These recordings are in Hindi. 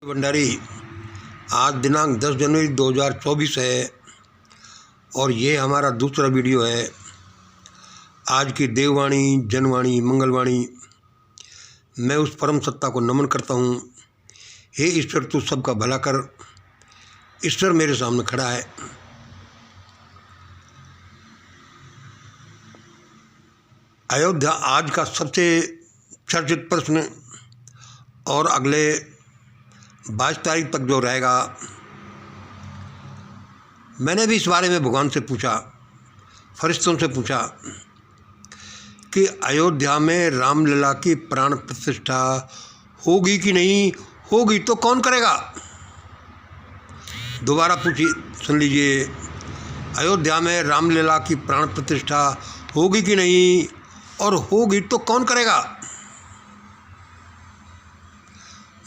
भंडारी। आज दिनांक 10 जनवरी 2024 है और ये हमारा दूसरा वीडियो है। आज की देववाणी, जनवाणी, मंगलवाणी, मैं उस परम सत्ता को नमन करता हूँ। हे ईश्वर, तू सबका भला कर। ईश्वर मेरे सामने खड़ा है। अयोध्या आज का सबसे चर्चित प्रश्न और अगले 22 तारीख तक जो रहेगा। मैंने भी इस बारे में भगवान से पूछा, फरिश्तों से पूछा कि अयोध्या में रामलला की प्राण प्रतिष्ठा होगी कि नहीं होगी, तो कौन करेगा। दोबारा पूछी, सुन लीजिए। अयोध्या में रामलला की प्राण प्रतिष्ठा होगी कि नहीं, और होगी तो कौन करेगा।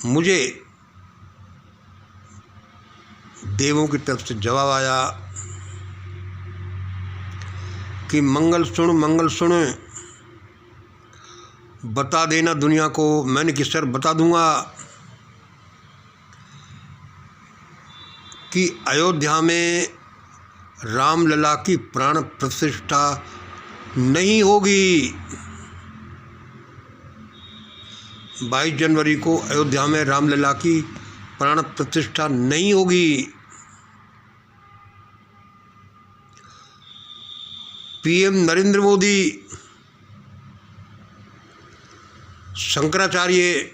मुझे देवों की तरफ से जवाब आया कि मंगल सुन, बता देना दुनिया को। मैंने कि सर बता दूंगा कि अयोध्या में रामलला की प्राण प्रतिष्ठा नहीं होगी। 22 जनवरी को अयोध्या में रामलला की प्राण प्रतिष्ठा नहीं होगी। पीएम नरेंद्र मोदी, शंकराचार्य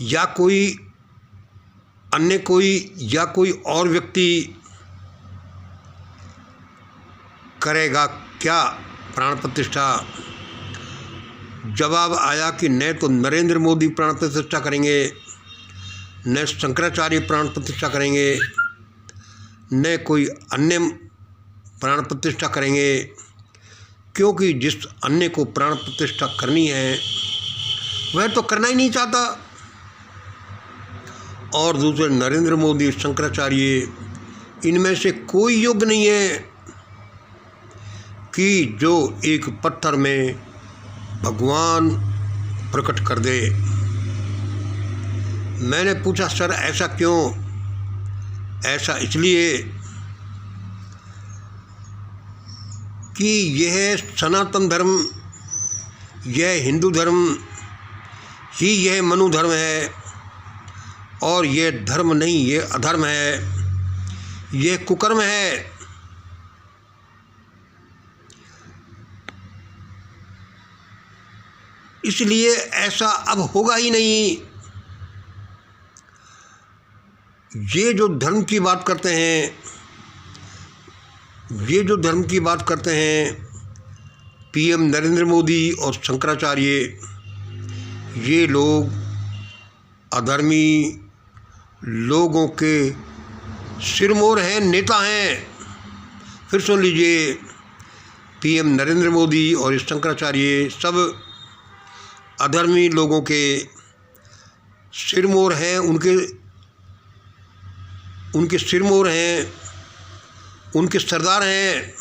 या कोई अन्य या कोई और व्यक्ति करेगा क्या प्राण प्रतिष्ठा। जवाब आया कि न तो नरेंद्र मोदी प्राण प्रतिष्ठा करेंगे, न शंकराचार्य प्राण प्रतिष्ठा करेंगे, न कोई अन्य प्राण प्रतिष्ठा करेंगे, क्योंकि जिस अन्य को प्राण प्रतिष्ठा करनी है वह तो करना ही नहीं चाहता। और दूसरे नरेंद्र मोदी, शंकराचार्य, इनमें से कोई योग्य नहीं है कि जो एक पत्थर में भगवान प्रकट कर दे। मैंने पूछा, सर ऐसा क्यों। ऐसा इसलिए कि यह सनातन धर्म, यह हिंदू धर्म ही यह मनु धर्म है, और यह धर्म नहीं, यह अधर्म है, यह कुकर्म है। इसलिए ऐसा अब होगा ही नहीं। ये जो धर्म की बात करते हैं, पीएम नरेंद्र मोदी और शंकराचार्य, ये लोग अधर्मी लोगों के सिरमौर हैं, नेता हैं। फिर सुन लीजिए, पीएम नरेंद्र मोदी और शंकराचार्य सब अधर्मी लोगों के सिरमौर हैं, उनके सिरमौर हैं, उनके सरदार हैं।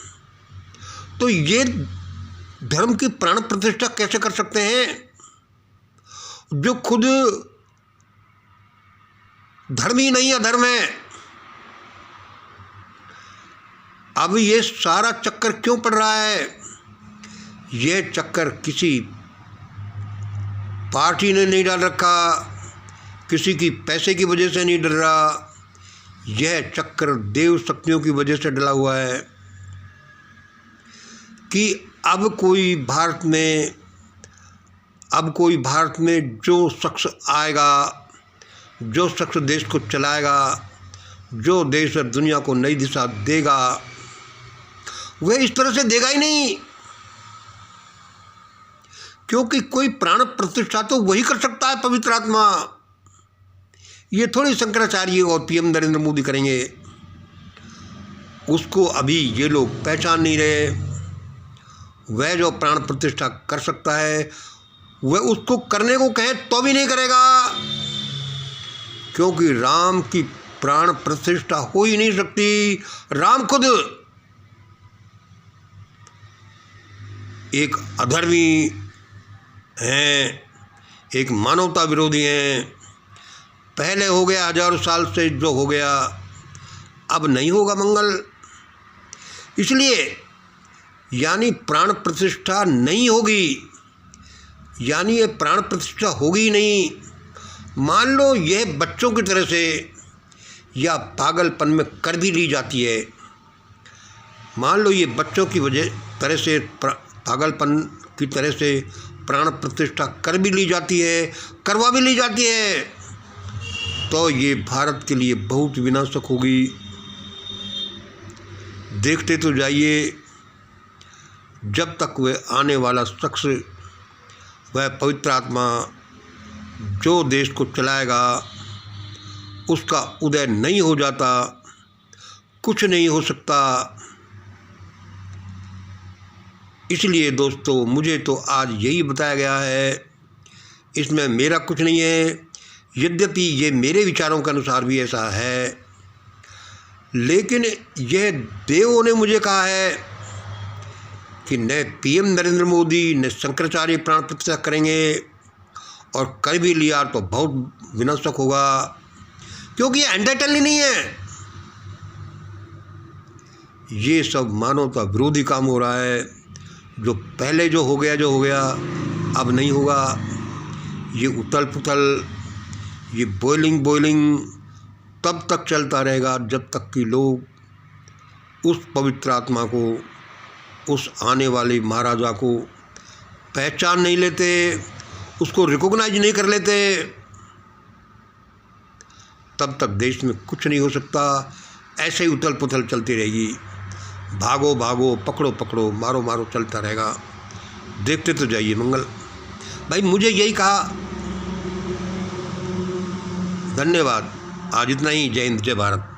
तो ये धर्म की प्राण प्रतिष्ठा कैसे कर सकते हैं जो खुद धर्म ही नहीं, अधर्म है। अब ये सारा चक्कर क्यों पड़ रहा है। ये चक्कर किसी पार्टी ने नहीं डाल रखा, किसी की पैसे की वजह से नहीं डर रहा। यह चक्कर देव शक्तियों की वजह से डला हुआ है कि अब कोई भारत में जो शख्स आएगा, जो शख्स देश को चलाएगा, जो देश और दुनिया को नई दिशा देगा, वह इस तरह से देगा ही नहीं। क्योंकि कोई प्राण प्रतिष्ठा तो वही कर सकता है, पवित्र आत्मा। ये थोड़ी शंकराचार्य और पीएम नरेंद्र मोदी करेंगे। उसको अभी ये लोग पहचान नहीं रहे। वह जो प्राण प्रतिष्ठा कर सकता है, वह उसको करने को कहे तो भी नहीं करेगा, क्योंकि राम की प्राण प्रतिष्ठा हो ही नहीं सकती। राम खुद एक अधर्मी हैं, एक मानवता विरोधी हैं, पहले हो गया हजारों साल से जो हो गया, अब नहीं होगा मंगल। इसलिए यानी प्राण प्रतिष्ठा नहीं होगी, यानी ये प्राण प्रतिष्ठा होगी नहीं। मान लो यह बच्चों की तरह से या पागलपन में कर भी ली जाती है, मान लो ये बच्चों की तरह से पागलपन की तरह से प्राण प्रतिष्ठा कर भी ली जाती है, करवा भी ली जाती है, तो ये भारत के लिए बहुत विनाशक होगी। देखते तो जाइए, जब तक वह आने वाला शख्स, वह पवित्र आत्मा जो देश को चलाएगा, उसका उदय नहीं हो जाता, कुछ नहीं हो सकता। इसलिए दोस्तों, मुझे तो आज यही बताया गया है, इसमें मेरा कुछ नहीं है। यद्यपि ये मेरे विचारों के अनुसार भी ऐसा है, लेकिन यह देवों ने मुझे कहा है कि न पीएम नरेंद्र मोदी न शंकराचार्य प्राण प्रतिष्ठा करेंगे, और कर भी लिया तो बहुत विनाशक होगा, क्योंकि ये एंटरटेनली नहीं है। ये सब मानवता विरोधी काम हो रहा है। जो पहले जो हो गया अब नहीं होगा। ये उथल पुथल, ये बॉइलिंग तब तक चलता रहेगा जब तक कि लोग उस पवित्र आत्मा को, उस आने वाले महाराजा को पहचान नहीं लेते, उसको रिकॉग्नाइज नहीं कर लेते। तब तक देश में कुछ नहीं हो सकता। ऐसे ही उथल पुथल चलती रहेगी, भागो भागो, पकड़ो पकड़ो, मारो मारो चलता रहेगा। देखते तो जाइए मंगल। भाई मुझे यही कहा, धन्यवाद। आज इतना ही। जय हिंद, जय भारत।